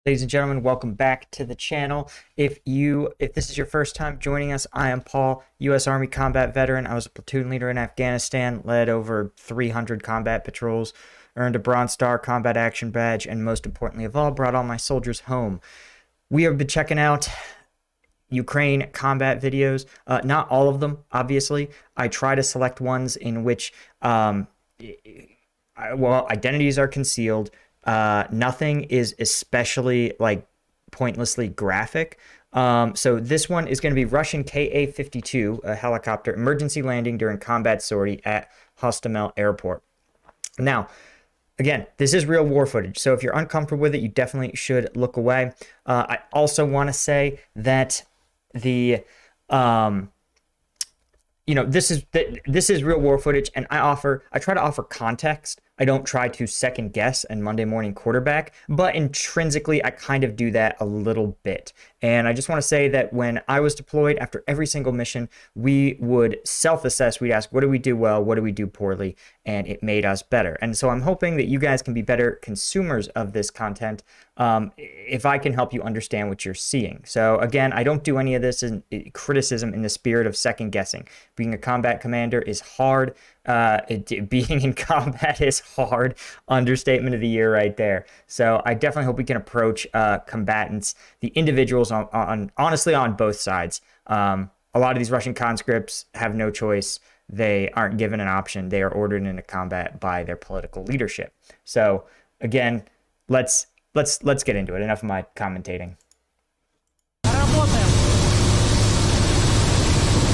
Ladies and gentlemen, welcome back to the channel. If this is your first time joining us, I am Paul, U.S. Army combat veteran. I was a platoon leader in Afghanistan, led over 300 combat patrols, earned a Bronze Star combat action badge, and most importantly of all, brought all my soldiers home. We have been checking out Ukraine combat videos. Not all of them, obviously. I try to select ones in which, identities are concealed. Nothing is especially like pointlessly graphic. So this one is going to be Russian KA-52, a helicopter emergency landing during combat sortie at Hostomel airport. Now, again, this is real war footage, so if you're uncomfortable with it, you definitely should look away. I also want to say that the this is real war footage, and I try to offer context. I don't try to second guess and Monday morning quarterback, but intrinsically I kind of do that a little bit. And I just want to say that when I was deployed, after every single mission, we would self-assess. We'd ask, what do we do well? What do we do poorly? And it made us better. And so I'm hoping that you guys can be better consumers of this content if I can help you understand what you're seeing. So again, I don't do any of this in criticism in the spirit of second guessing. Being a combat commander is hard. Being in combat is hard. Understatement of the year right there. So I definitely hope we can approach combatants, the individuals honestly on both sides. A lot of these Russian conscripts have no choice. They aren't given an option. They are ordered into combat by their political leadership. So again, let's get into it. Enough of my commentating.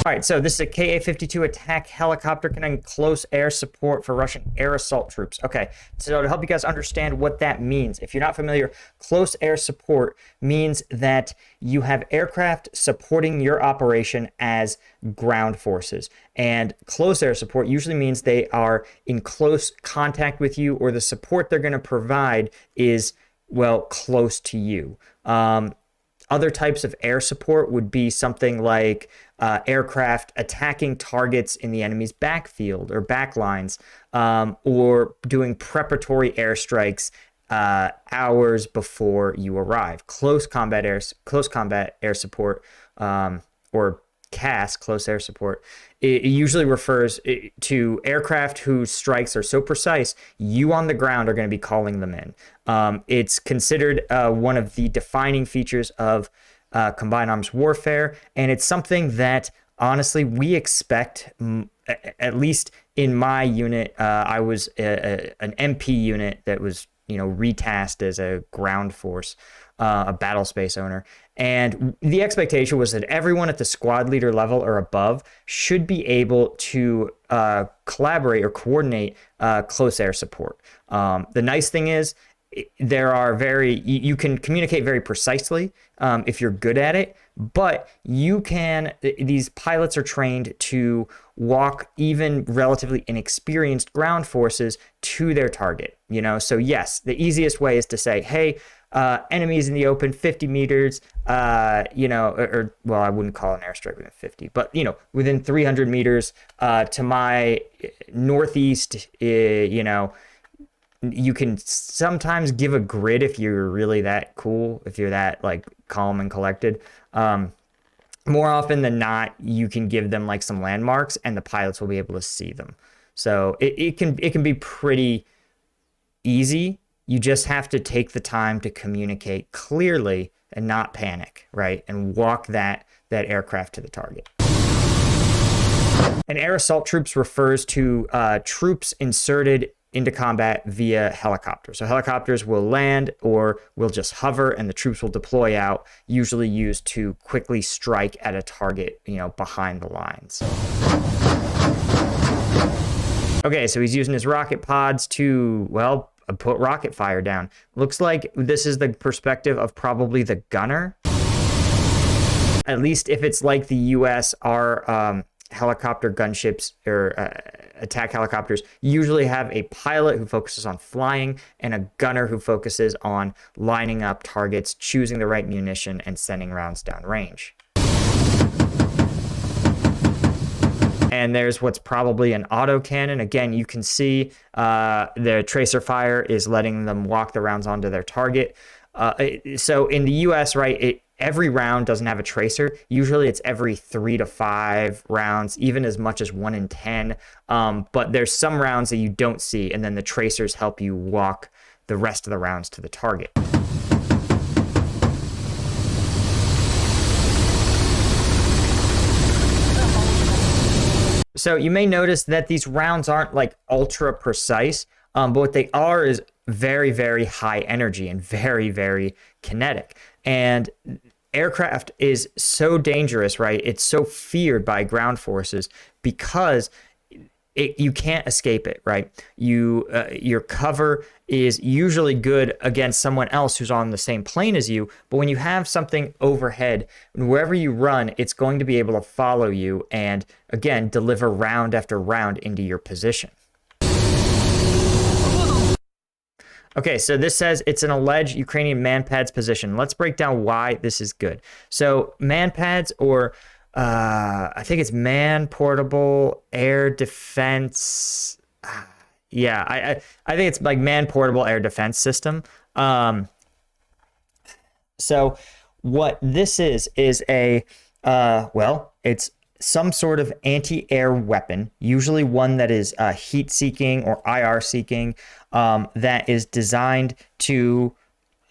All right, so this is a KA-52 attack helicopter connecting close air support for Russian air assault troops. Okay, so to help you guys understand what that means, if you're not familiar, close air support means that you have aircraft supporting your operation as ground forces. And close air support usually means they are in close contact with you, or the support they're going to provide is, well, close to you. Other types of air support would be something like aircraft attacking targets in the enemy's backfield or backlines, or doing preparatory airstrikes hours before you arrive. Close combat air support, or CAS, close air support, it usually refers to aircraft whose strikes are so precise, you on the ground are going to be calling them in. It's considered one of the defining features of combined arms warfare, and it's something that honestly we expect, at least in my unit. I was an MP unit that was retasked as a ground force, a battle space owner. And the expectation was that everyone at the squad leader level or above should be able to collaborate or coordinate close air support. The nice thing is you can communicate very precisely if you're good at it, but these pilots are trained to walk even relatively inexperienced ground forces to their target. So yes, the easiest way is to say, hey, enemies in the open 50 meters, well, I wouldn't call an airstrike within 50, but within 300 meters to my northeast. You can sometimes give a grid if you're really that cool, if you're that like calm and collected. More often than not, you can give them like some landmarks and the pilots will be able to see them. So it can be pretty easy. You just have to take the time to communicate clearly and not panic, right? And walk that aircraft to the target. And air assault troops refers to troops inserted into combat via helicopters. So helicopters will land or will just hover, and the troops will deploy out, usually used to quickly strike at a target, behind the lines. Okay, so he's using his rocket pods to, well, put rocket fire down. Looks like this is the perspective of probably the gunner. At least if it's like the US, our helicopter gunships or attack helicopters usually have a pilot who focuses on flying and a gunner who focuses on lining up targets, choosing the right munition, and sending rounds down range. And there's what's probably an autocannon. Again, you can see the tracer fire is letting them walk the rounds onto their target. So in the US, right, every round doesn't have a tracer. Usually it's every 3 to 5 rounds, even as much as 1 in 10. But there's some rounds that you don't see, and then the tracers help you walk the rest of the rounds to the target. So you may notice that these rounds aren't like ultra precise, but what they are is very, very high energy and very, very kinetic. And aircraft is so dangerous, right? It's so feared by ground forces because you can't escape it, right? Your cover is usually good against someone else who's on the same plane as you, but when you have something overhead, wherever you run, it's going to be able to follow you and, again, deliver round after round into your position. Okay, so this says it's an alleged Ukrainian man-pads position. Let's break down why this is good. So man-pads, or I think it's man-portable air defense. Yeah, I think it's like man-portable air defense system. So what this is a, well, it's some sort of anti-air weapon, usually one that is heat-seeking or IR-seeking, that is designed to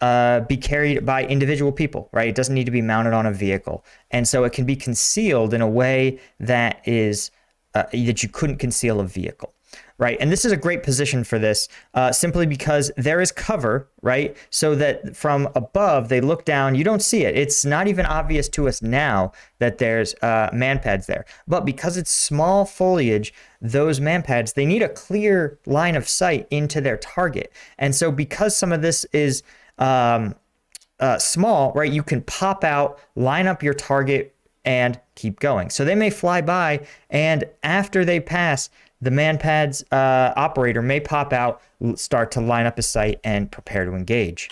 be carried by individual people, right? It doesn't need to be mounted on a vehicle. And so it can be concealed in a way that is that you couldn't conceal a vehicle, right? And this is a great position for this simply because there is cover, right? So that from above, they look down, you don't see it. It's not even obvious to us now that there's man pads there. But because it's small foliage, those man pads, they need a clear line of sight into their target. And so because some of this is small, right, you can pop out, line up your target, and keep going. So they may fly by, and after they pass, the man-pads operator may pop out, start to line up his sight, and prepare to engage.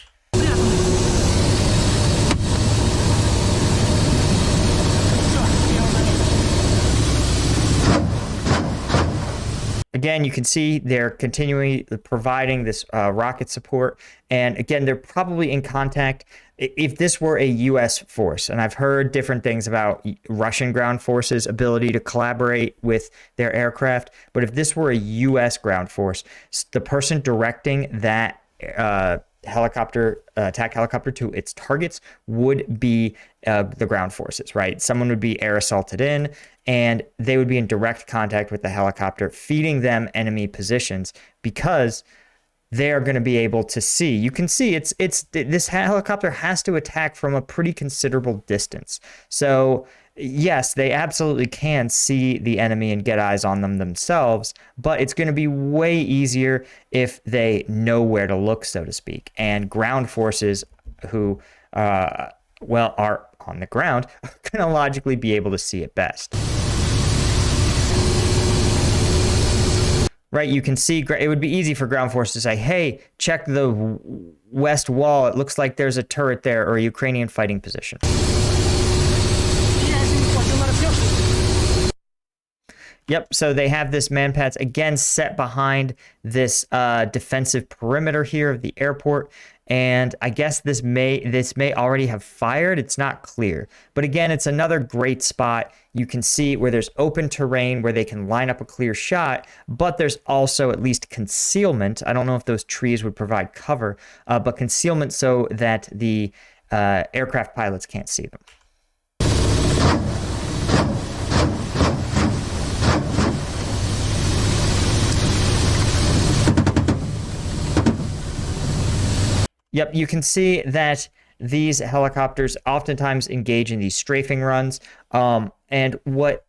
Again, you can see they're continually providing this rocket support. And again, they're probably in contact. If this were a U.S. force, and I've heard different things about Russian ground forces' ability to collaborate with their aircraft, but if this were a U.S. ground force, the person directing that attack helicopter to its targets would be the ground forces, right? Someone would be air assaulted in, and they would be in direct contact with the helicopter, feeding them enemy positions, because they are going to be able to see. You can see this helicopter has to attack from a pretty considerable distance. So yes, they absolutely can see the enemy and get eyes on them themselves, but it's going to be way easier if they know where to look, so to speak. And ground forces who, are on the ground are going to logically be able to see it best. Right, you can see it would be easy for ground forces to say, hey, check the west wall. It looks like there's a turret there or a Ukrainian fighting position. Yep, so they have this man-pads, again, set behind this defensive perimeter here of the airport. And I guess this may already have fired. It's not clear. But again, it's another great spot. You can see where there's open terrain where they can line up a clear shot, but there's also at least concealment. I don't know if those trees would provide cover, but concealment so that the aircraft pilots can't see them. Yep, you can see that these helicopters oftentimes engage in these strafing runs. And what,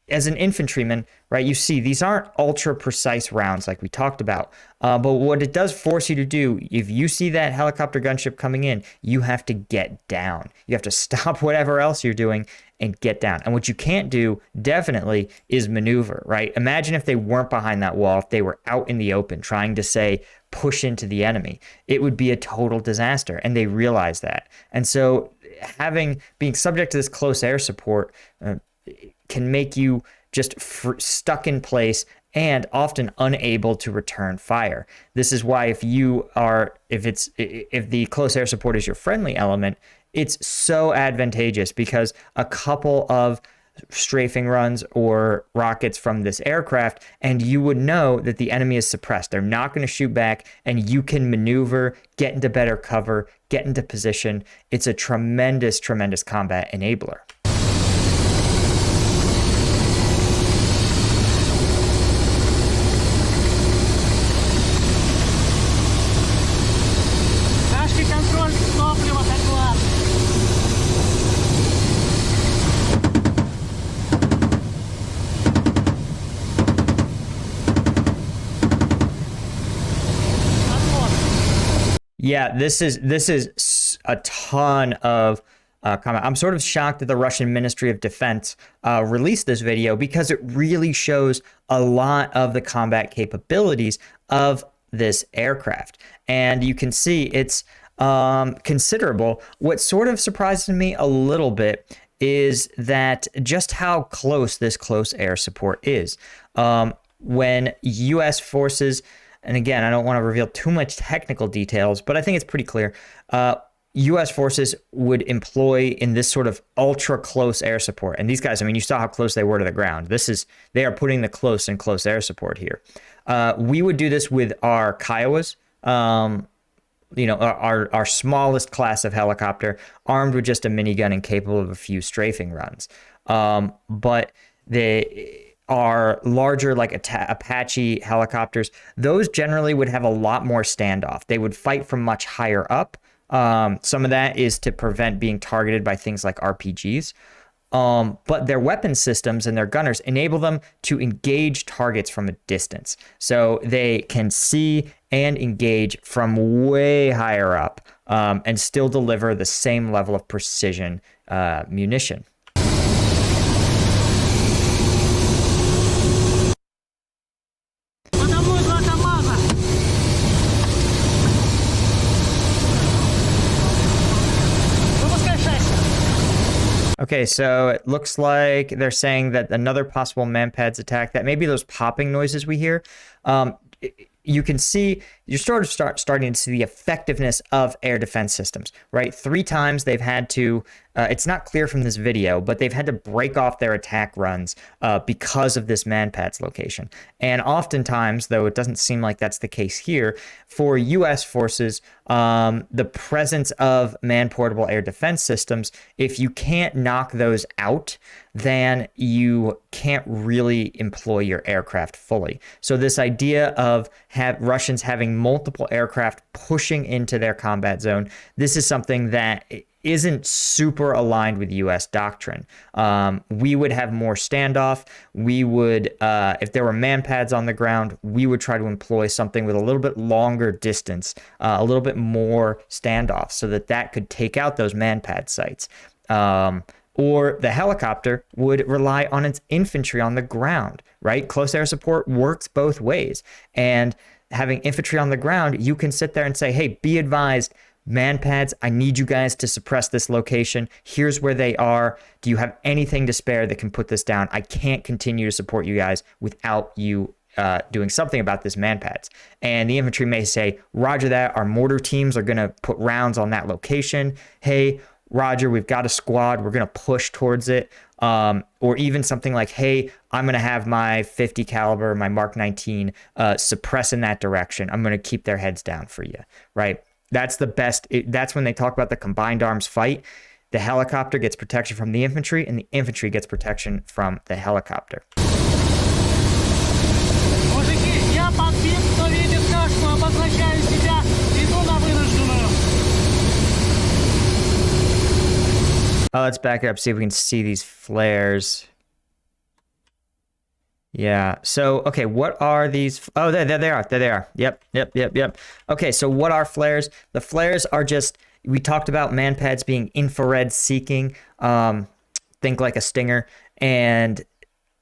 as an infantryman, right, you see these aren't ultra precise rounds like we talked about. But what it does force you to do, if you see that helicopter gunship coming in, you have to get down. You have to stop whatever else you're doing and get down. And what you can't do, definitely, is maneuver, right? Imagine if they weren't behind that wall, if they were out in the open trying to, say, push into the enemy. It would be a total disaster, and they realize that. And so being subject to this close air support can make you just stuck in place and often unable to return fire. This is why if the close air support is your friendly element, it's so advantageous, because a couple of strafing runs or rockets from this aircraft and you would know that the enemy is suppressed. They're not going to shoot back, and you can maneuver, get into better cover, get into position. It's a tremendous, tremendous combat enabler. Yeah, this is a ton of comment. I'm sort of shocked that the Russian Ministry of Defense released this video, because it really shows a lot of the combat capabilities of this aircraft. And you can see it's considerable. What sort of surprises me a little bit is that just how close this close air support is. When U.S. forces, and again, I don't want to reveal too much technical details, but I think it's pretty clear, U.S. forces would employ in this sort of ultra close air support. And these guys, I mean, you saw how close they were to the ground. They are putting the close and close air support here. We would do this with our Kiowas, our smallest class of helicopter, armed with just a minigun and capable of a few strafing runs. But our larger, like Apache helicopters, those generally would have a lot more standoff. They would fight from much higher up. Some of that is to prevent being targeted by things like RPGs. But their weapon systems and their gunners enable them to engage targets from a distance. So they can see and engage from way higher up, and still deliver the same level of precision munition. Okay, so it looks like they're saying that another possible manpads attack, that maybe those popping noises we hear, you can see, you're starting to see the effectiveness of air defense systems, right? 3 times they've had to, it's not clear from this video, but they've had to break off their attack runs because of this manpads location. And oftentimes, though it doesn't seem like that's the case here, for U.S. forces, the presence of man-portable air defense systems, if you can't knock those out, then you can't really employ your aircraft fully. So this idea of Russians having multiple aircraft pushing into their combat zone, this is something that isn't super aligned with U.S. doctrine. We would have more standoff. We would, if there were manpads on the ground, we would try to employ something with a little bit longer distance, a little bit more standoff, so that could take out those manpad sites. Or the helicopter would rely on its infantry on the ground, right? Close air support works both ways. And having infantry on the ground, you can sit there and say, hey, be advised, manpads, I need you guys to suppress this location. Here's where they are. Do you have anything to spare that can put this down? I can't continue to support you guys without you doing something about this manpads. And the infantry may say, roger that, our mortar teams are going to put rounds on that location. Hey, roger, we've got a squad, we're going to push towards it. Or even something like, hey, I'm going to have my 50 caliber, my Mark 19, suppress in that direction. I'm going to keep their heads down for you, right? That's the best. That's when they talk about the combined arms fight. The helicopter gets protection from the infantry, and the infantry gets protection from the helicopter. Let's back it up, see if we can see these flares. Yeah, so, okay, what are these? Oh, there they are, there they are. Yep. Okay, so what are flares? The flares are just, we talked about manpads being infrared seeking, think like a Stinger, and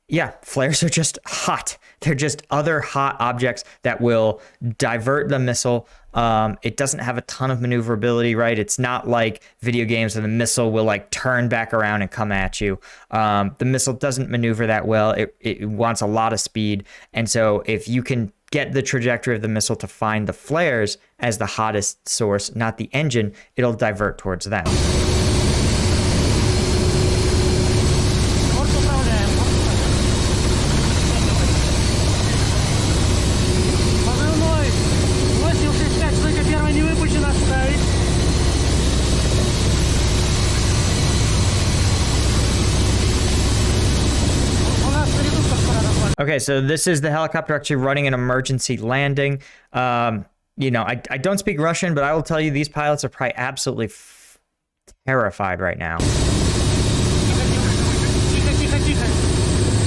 yeah, flares are just hot. They're just other hot objects that will divert the missile. It doesn't have a ton of maneuverability, right? It's not like video games where the missile will like turn back around and come at you. The missile doesn't maneuver that well. It wants a lot of speed. And so if you can get the trajectory of the missile to find the flares as the hottest source, not the engine, it'll divert towards them. Okay, so this is the helicopter actually running an emergency landing. You know, I don't speak Russian, but I will tell you these pilots are probably absolutely terrified right now.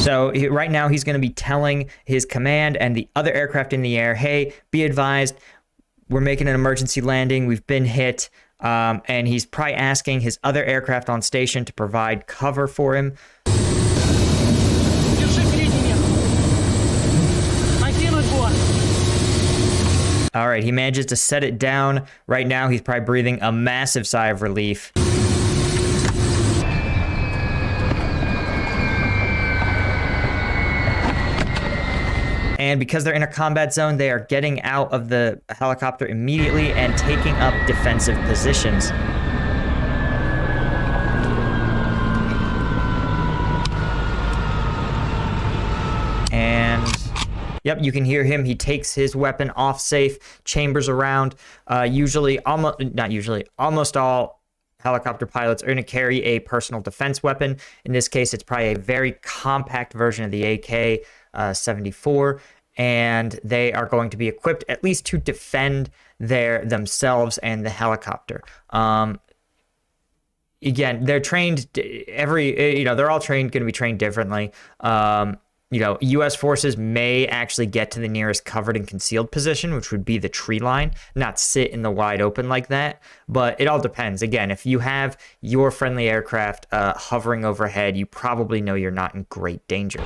So right now he's going to be telling his command and the other aircraft in the air, hey, be advised, we're making an emergency landing. We've been hit. And he's probably asking his other aircraft on station to provide cover for him. All right, he manages to set it down. Right now, he's probably breathing a massive sigh of relief. And because they're in a combat zone, they are getting out of the helicopter immediately and taking up defensive positions. And yep, you can hear him. He takes his weapon off safe, chambers around. Almost all helicopter pilots are going to carry a personal defense weapon. In this case, it's probably a very compact version of the AK-74, and they are going to be equipped at least to defend themselves and the helicopter. Again, they're trained they're all going to be trained differently. U.S. forces may actually get to the nearest covered and concealed position, which would be the tree line, not sit in the wide open like that. But it all depends. Again, if you have your friendly aircraft hovering overhead, you probably know you're not in great danger.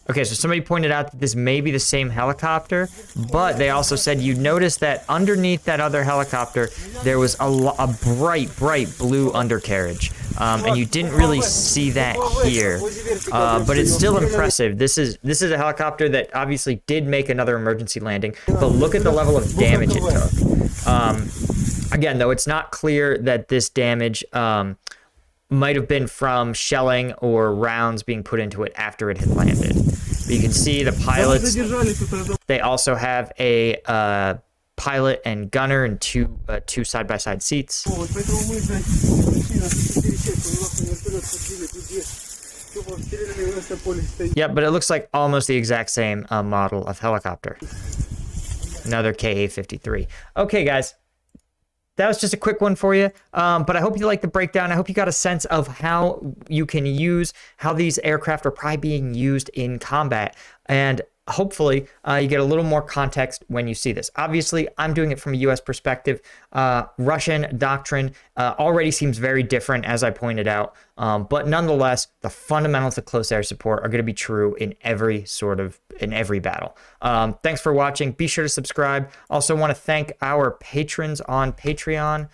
Okay, so somebody pointed out that this may be the same helicopter, but they also said you noticed that underneath that other helicopter, there was a bright blue undercarriage. And you didn't really see that here, but it's still impressive. This is a helicopter that obviously did make another emergency landing, but look at the level of damage it took. Again, though, it's not clear that this damage might have been from shelling or rounds being put into it after it had landed. But you can see the pilots, they also have a pilot and gunner and two side-by-side seats. Yeah, but it looks like almost the exact same model of helicopter. Another KA-52. Okay, guys. That was just a quick one for you, but I hope you liked the breakdown. I hope you got a sense of how you can use, how these aircraft are probably being used in combat, and hopefully you get a little more context when you see this. Obviously, I'm doing it from a U.S. perspective. Russian doctrine already seems very different, as I pointed out, but nonetheless, the fundamentals of close air support are going to be true in every battle. Thanks for watching. Be sure to subscribe. Also want to thank our patrons on Patreon,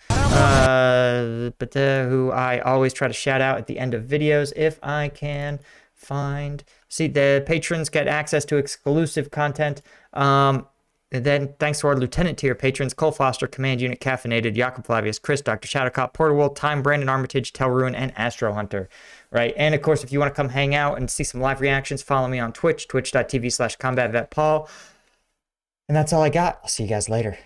who I always try to shout out at the end of videos if I can find. See, the patrons get access to exclusive content. And then thanks to our lieutenant tier patrons, Cole Foster, Command Unit Caffeinated, Jakob Flavius, Chris, Dr. Shadowcop, Porterworld, Time, Brandon Armitage, Telruin, and Astro Hunter. Right. And of course, if you want to come hang out and see some live reactions, follow me on Twitch, twitch.tv/combatvetpaul. And that's all I got. I'll see you guys later.